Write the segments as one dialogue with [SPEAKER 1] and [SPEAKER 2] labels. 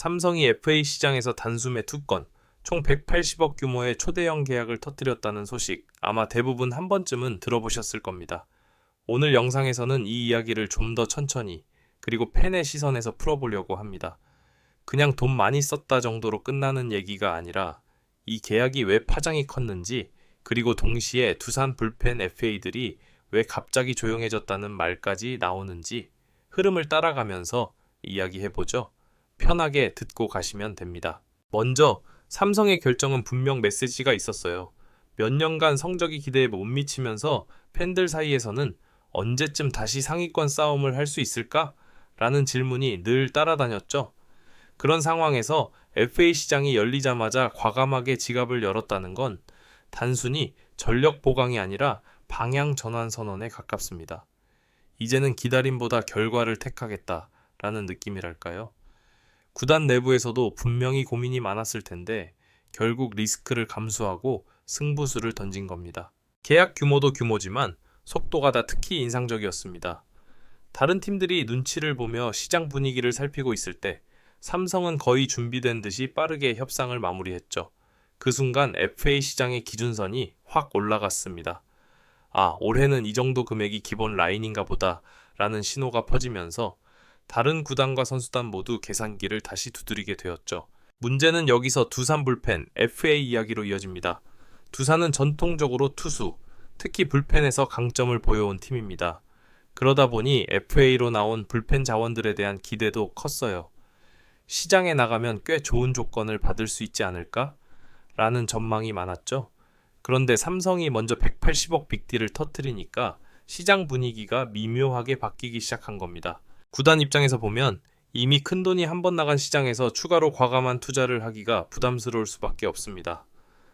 [SPEAKER 1] 삼성이 FA 시장에서 단숨에 2건, 총 180억 규모의 초대형 계약을 터뜨렸다는 소식, 아마 대부분 한 번쯤은 들어보셨을 겁니다. 오늘 영상에서는 이 이야기를 좀 더 천천히, 그리고 팬의 시선에서 풀어보려고 합니다. 그냥 돈 많이 썼다 정도로 끝나는 얘기가 아니라 이 계약이 왜 파장이 컸는지, 그리고 동시에 두산 불펜 FA들이 왜 갑자기 조용해졌다는 말까지 나오는지 흐름을 따라가면서 이야기해보죠. 편하게 듣고 가시면 됩니다. 먼저 삼성의 결정은 분명 메시지가 있었어요. 몇 년간 성적이 기대에 못 미치면서 팬들 사이에서는 언제쯤 다시 상위권 싸움을 할 수 있을까? 라는 질문이 늘 따라다녔죠. 그런 상황에서 FA 시장이 열리자마자 과감하게 지갑을 열었다는 건 단순히 전력 보강이 아니라 방향 전환 선언에 가깝습니다. 이제는 기다림보다 결과를 택하겠다라는 느낌이랄까요? 구단 내부에서도 분명히 고민이 많았을 텐데 결국 리스크를 감수하고 승부수를 던진 겁니다. 계약 규모도 규모지만 속도가 다 특히 인상적이었습니다. 다른 팀들이 눈치를 보며 시장 분위기를 살피고 있을 때 삼성은 거의 준비된 듯이 빠르게 협상을 마무리했죠. 그 순간 FA 시장의 기준선이 확 올라갔습니다. 아, 올해는 이 정도 금액이 기본 라인인가 보다 라는 신호가 퍼지면서 다른 구단과 선수단 모두 계산기를 다시 두드리게 되었죠. 문제는 여기서 두산 불펜, FA 이야기로 이어집니다. 두산은 전통적으로 투수, 특히 불펜에서 강점을 보여온 팀입니다. 그러다 보니 FA로 나온 불펜 자원들에 대한 기대도 컸어요. 시장에 나가면 꽤 좋은 조건을 받을 수 있지 않을까? 라는 전망이 많았죠. 그런데 삼성이 먼저 180억 빅딜을 터뜨리니까 시장 분위기가 미묘하게 바뀌기 시작한 겁니다. 구단 입장에서 보면 이미 큰돈이 한 번 나간 시장에서 추가로 과감한 투자를 하기가 부담스러울 수밖에 없습니다.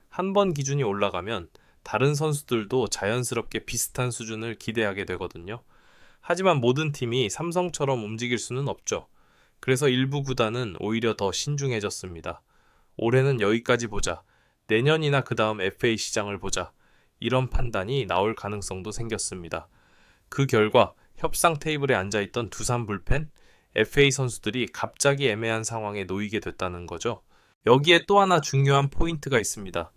[SPEAKER 1] 한 번 기준이 올라가면 다른 선수들도 자연스럽게 비슷한 수준을 기대하게 되거든요. 하지만 모든 팀이 삼성처럼 움직일 수는 없죠. 그래서 일부 구단은 오히려 더 신중해졌습니다. 올해는 여기까지 보자. 내년이나 그 다음 FA 시장을 보자. 이런 판단이 나올 가능성도 생겼습니다. 그 결과 협상 테이블에 앉아있던 두산 불펜, FA 선수들이 갑자기 애매한 상황에 놓이게 됐다는 거죠. 여기에 또 하나 중요한 포인트가 있습니다.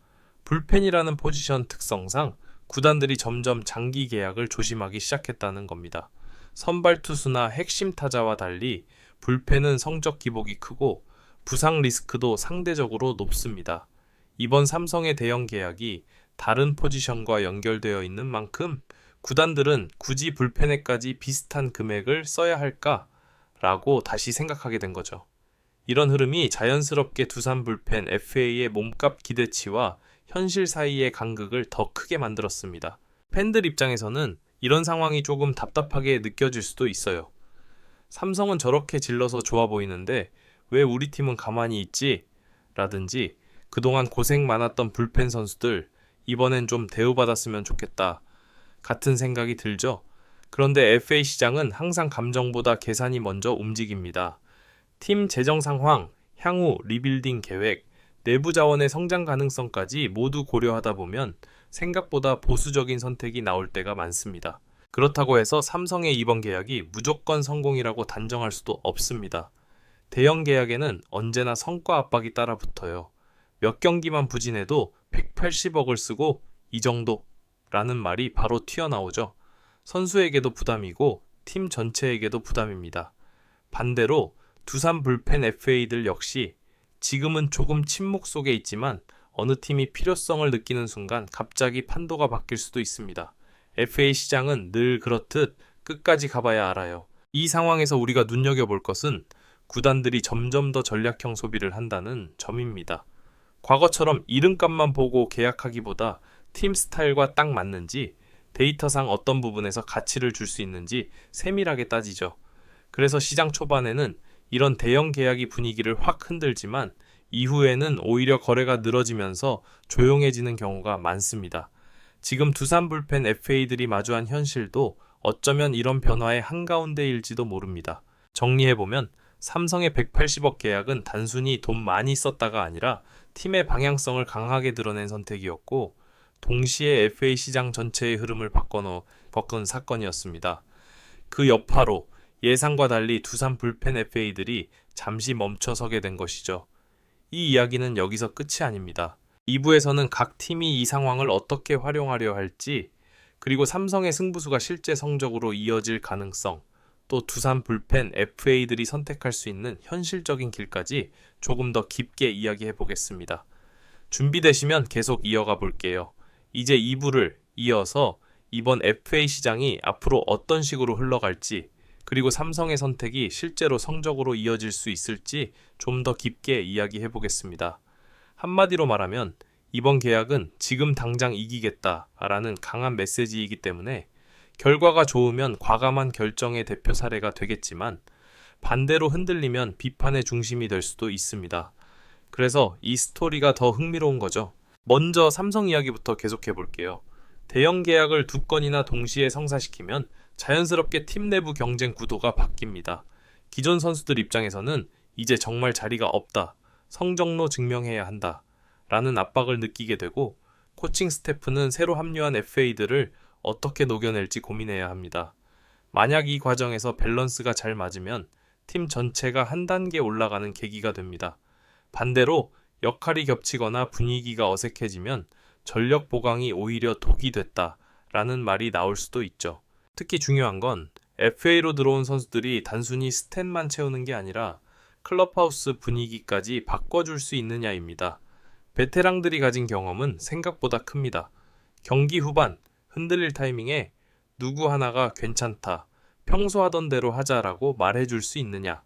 [SPEAKER 1] 불펜이라는 포지션 특성상 구단들이 점점 장기 계약을 조심하기 시작했다는 겁니다. 선발 투수나 핵심 타자와 달리 불펜은 성적 기복이 크고 부상 리스크도 상대적으로 높습니다. 이번 삼성의 대형 계약이 다른 포지션과 연결되어 있는 만큼 구단들은 굳이 불펜에까지 비슷한 금액을 써야 할까라고 다시 생각하게 된 거죠. 이런 흐름이 자연스럽게 두산 불펜 FA의 몸값 기대치와 현실 사이의 간극을 더 크게 만들었습니다. 팬들 입장에서는 이런 상황이 조금 답답하게 느껴질 수도 있어요. 삼성은 저렇게 질러서 좋아 보이는데 왜 우리 팀은 가만히 있지? 라든지 그동안 고생 많았던 불펜 선수들 이번엔 좀 대우받았으면 좋겠다 같은 생각이 들죠. 그런데 FA 시장은 항상 감정보다 계산이 먼저 움직입니다. 팀 재정 상황, 향후 리빌딩 계획, 내부 자원의 성장 가능성까지 모두 고려하다 보면 생각보다 보수적인 선택이 나올 때가 많습니다. 그렇다고 해서 삼성의 이번 계약이 무조건 성공이라고 단정할 수도 없습니다. 대형 계약에는 언제나 성과 압박이 따라 붙어요. 몇 경기만 부진해도 180억을 쓰고 이 정도라는 말이 바로 튀어나오죠. 선수에게도 부담이고 팀 전체에게도 부담입니다. 반대로 두산 불펜 FA들 역시 지금은 조금 침묵 속에 있지만 어느 팀이 필요성을 느끼는 순간 갑자기 판도가 바뀔 수도 있습니다. FA 시장은 늘 그렇듯 끝까지 가봐야 알아요. 이 상황에서 우리가 눈여겨볼 것은 구단들이 점점 더 전략형 소비를 한다는 점입니다. 과거처럼 이름값만 보고 계약하기보다 팀 스타일과 딱 맞는지 데이터상 어떤 부분에서 가치를 줄 수 있는지 세밀하게 따지죠. 그래서 시장 초반에는 이런 대형 계약이 분위기를 확 흔들지만 이후에는 오히려 거래가 늘어지면서 조용해지는 경우가 많습니다. 지금 두산 불펜 FA들이 마주한 현실도 어쩌면 이런 변화의 한가운데일지도 모릅니다. 정리해보면 삼성의 180억 계약은 단순히 돈 많이 썼다가 아니라 팀의 방향성을 강하게 드러낸 선택이었고 동시에 FA 시장 전체의 흐름을 바꾼 사건이었습니다. 그 여파로 예상과 달리 두산 불펜 FA들이 잠시 멈춰서게 된 것이죠. 이 이야기는 여기서 끝이 아닙니다. 2부에서는 각 팀이 이 상황을 어떻게 활용하려 할지, 그리고 삼성의 승부수가 실제 성적으로 이어질 가능성, 또 두산 불펜 FA들이 선택할 수 있는 현실적인 길까지 조금 더 깊게 이야기해 보겠습니다. 준비되시면 계속 이어가 볼게요. 이제 2부를 이어서 이번 FA 시장이 앞으로 어떤 식으로 흘러갈지, 그리고 삼성의 선택이 실제로 성적으로 이어질 수 있을지 좀 더 깊게 이야기해 보겠습니다. 한마디로 말하면 이번 계약은 지금 당장 이기겠다라는 강한 메시지이기 때문에 결과가 좋으면 과감한 결정의 대표 사례가 되겠지만 반대로 흔들리면 비판의 중심이 될 수도 있습니다. 그래서 이 스토리가 더 흥미로운 거죠. 먼저 삼성 이야기부터 계속해 볼게요. 대형 계약을 2건이나 동시에 성사시키면 자연스럽게 팀 내부 경쟁 구도가 바뀝니다. 기존 선수들 입장에서는 이제 정말 자리가 없다, 성적로 증명해야 한다 라는 압박을 느끼게 되고, 코칭 스태프는 새로 합류한 FA들을 어떻게 녹여낼지 고민해야 합니다. 만약 이 과정에서 밸런스가 잘 맞으면 팀 전체가 한 단계 올라가는 계기가 됩니다. 반대로 역할이 겹치거나 분위기가 어색해지면 전력 보강이 오히려 독이 됐다라는 말이 나올 수도 있죠. 특히 중요한 건 FA로 들어온 선수들이 단순히 스탯만 채우는 게 아니라 클럽하우스 분위기까지 바꿔줄 수 있느냐입니다. 베테랑들이 가진 경험은 생각보다 큽니다. 경기 후반 흔들릴 타이밍에 누구 하나가 괜찮다, 평소 하던 대로 하자라고 말해줄 수 있느냐.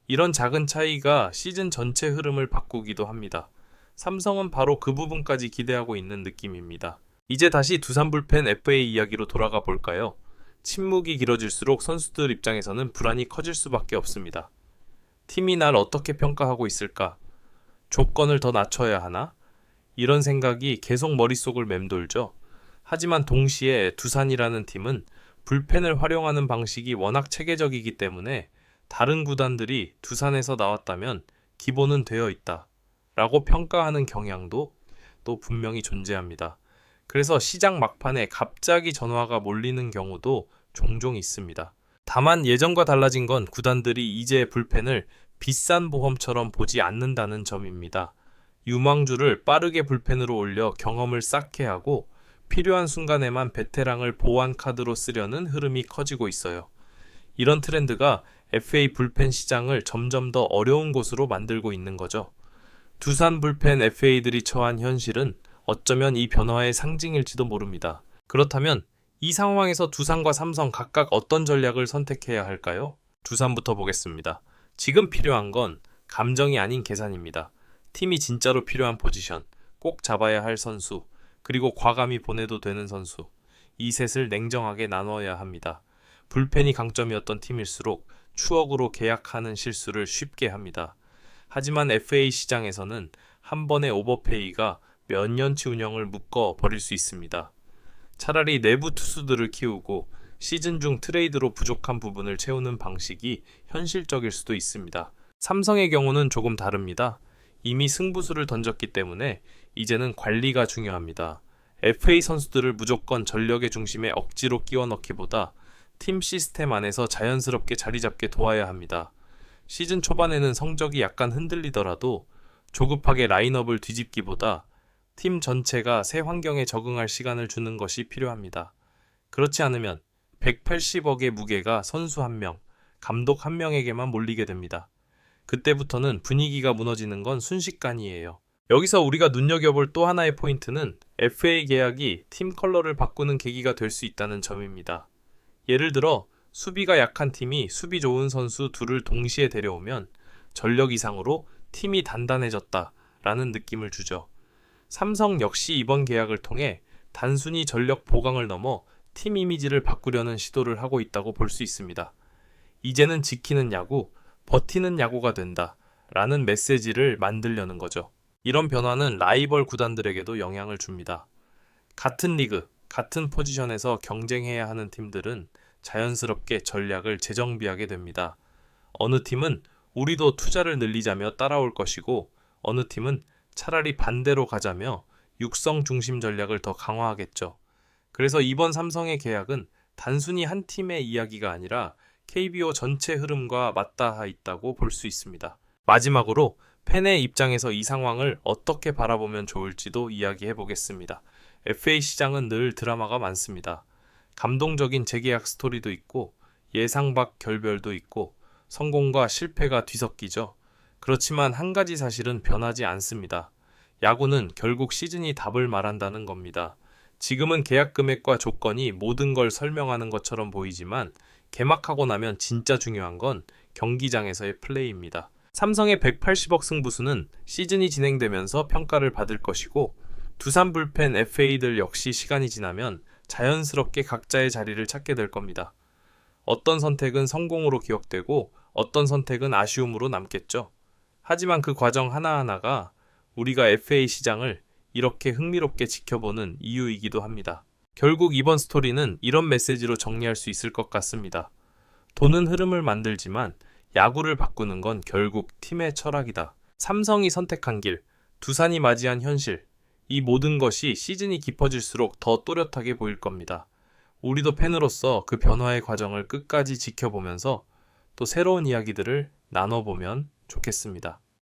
[SPEAKER 1] 이런 작은 차이가 시즌 전체 흐름을 바꾸기도 합니다. 삼성은 바로 그 부분까지 기대하고 있는 느낌입니다. 이제 다시 두산 불펜 FA 이야기로 돌아가 볼까요? 침묵이 길어질수록 선수들 입장에서는 불안이 커질 수밖에 없습니다. 팀이 날 어떻게 평가하고 있을까? 조건을 더 낮춰야 하나? 이런 생각이 계속 머릿속을 맴돌죠. 하지만 동시에 두산이라는 팀은 불펜을 활용하는 방식이 워낙 체계적이기 때문에 다른 구단들이 두산에서 나왔다면 기본은 되어 있다 라고 평가하는 경향도 또 분명히 존재합니다. 그래서 시장 막판에 갑자기 전화가 몰리는 경우도 종종 있습니다. 다만 예전과 달라진 건 구단들이 이제 불펜을 비싼 보험처럼 보지 않는다는 점입니다. 유망주를 빠르게 불펜으로 올려 경험을 쌓게 하고 필요한 순간에만 베테랑을 보완 카드로 쓰려는 흐름이 커지고 있어요. 이런 트렌드가 FA 불펜 시장을 점점 더 어려운 곳으로 만들고 있는 거죠. 두산 불펜 FA들이 처한 현실은 어쩌면 이 변화의 상징일지도 모릅니다. 그렇다면 이 상황에서 두산과 삼성 각각 어떤 전략을 선택해야 할까요? 두산부터 보겠습니다. 지금 필요한 건 감정이 아닌 계산입니다. 팀이 진짜로 필요한 포지션, 꼭 잡아야 할 선수, 그리고 과감히 보내도 되는 선수, 이 셋을 냉정하게 나눠야 합니다. 불펜이 강점이었던 팀일수록 추억으로 계약하는 실수를 쉽게 합니다. 하지만 FA 시장에서는 한 번의 오버페이가 몇 년치 운영을 묶어 버릴 수 있습니다. 차라리 내부 투수들을 키우고 시즌 중 트레이드로 부족한 부분을 채우는 방식이 현실적일 수도 있습니다. 삼성의 경우는 조금 다릅니다. 이미 승부수를 던졌기 때문에 이제는 관리가 중요합니다. FA 선수들을 무조건 전력의 중심에 억지로 끼워 넣기보다 팀 시스템 안에서 자연스럽게 자리 잡게 도와야 합니다. 시즌 초반에는 성적이 약간 흔들리더라도 조급하게 라인업을 뒤집기보다 팀 전체가 새 환경에 적응할 시간을 주는 것이 필요합니다. 그렇지 않으면 180억의 무게가 선수 한 명, 감독 한 명에게만 몰리게 됩니다. 그때부터는 분위기가 무너지는 건 순식간이에요. 여기서 우리가 눈여겨볼 또 하나의 포인트는 FA 계약이 팀 컬러를 바꾸는 계기가 될 수 있다는 점입니다. 예를 들어 수비가 약한 팀이 수비 좋은 선수 둘을 동시에 데려오면 전력 이상으로 팀이 단단해졌다라는 느낌을 주죠. 삼성 역시 이번 계약을 통해 단순히 전력 보강을 넘어 팀 이미지를 바꾸려는 시도를 하고 있다고 볼 수 있습니다. 이제는 지키는 야구, 버티는 야구가 된다 라는 메시지를 만들려는 거죠. 이런 변화는 라이벌 구단들에게도 영향을 줍니다. 같은 리그, 같은 포지션에서 경쟁해야 하는 팀들은 자연스럽게 전략을 재정비하게 됩니다. 어느 팀은 우리도 투자를 늘리자며 따라올 것이고, 어느 팀은 차라리 반대로 가자며 육성 중심 전략을 더 강화하겠죠. 그래서 이번 삼성의 계약은 단순히 한 팀의 이야기가 아니라 KBO 전체 흐름과 맞닿아 있다고 볼 수 있습니다. 마지막으로 팬의 입장에서 이 상황을 어떻게 바라보면 좋을지도 이야기해 보겠습니다. FA 시장은 늘 드라마가 많습니다. 감동적인 재계약 스토리도 있고 예상 밖 결별도 있고 성공과 실패가 뒤섞이죠. 그렇지만 한 가지 사실은 변하지 않습니다. 야구는 결국 시즌이 답을 말한다는 겁니다. 지금은 계약 금액과 조건이 모든 걸 설명하는 것처럼 보이지만 개막하고 나면 진짜 중요한 건 경기장에서의 플레이입니다. 삼성의 180억 승부수는 시즌이 진행되면서 평가를 받을 것이고 두산 불펜 FA들 역시 시간이 지나면 자연스럽게 각자의 자리를 찾게 될 겁니다. 어떤 선택은 성공으로 기억되고 어떤 선택은 아쉬움으로 남겠죠. 하지만 그 과정 하나하나가 우리가 FA 시장을 이렇게 흥미롭게 지켜보는 이유이기도 합니다. 결국 이번 스토리는 이런 메시지로 정리할 수 있을 것 같습니다. 돈은 흐름을 만들지만 야구를 바꾸는 건 결국 팀의 철학이다. 삼성이 선택한 길, 두산이 맞이한 현실, 이 모든 것이 시즌이 깊어질수록 더 또렷하게 보일 겁니다. 우리도 팬으로서 그 변화의 과정을 끝까지 지켜보면서 또 새로운 이야기들을 나눠보면 좋겠습니다.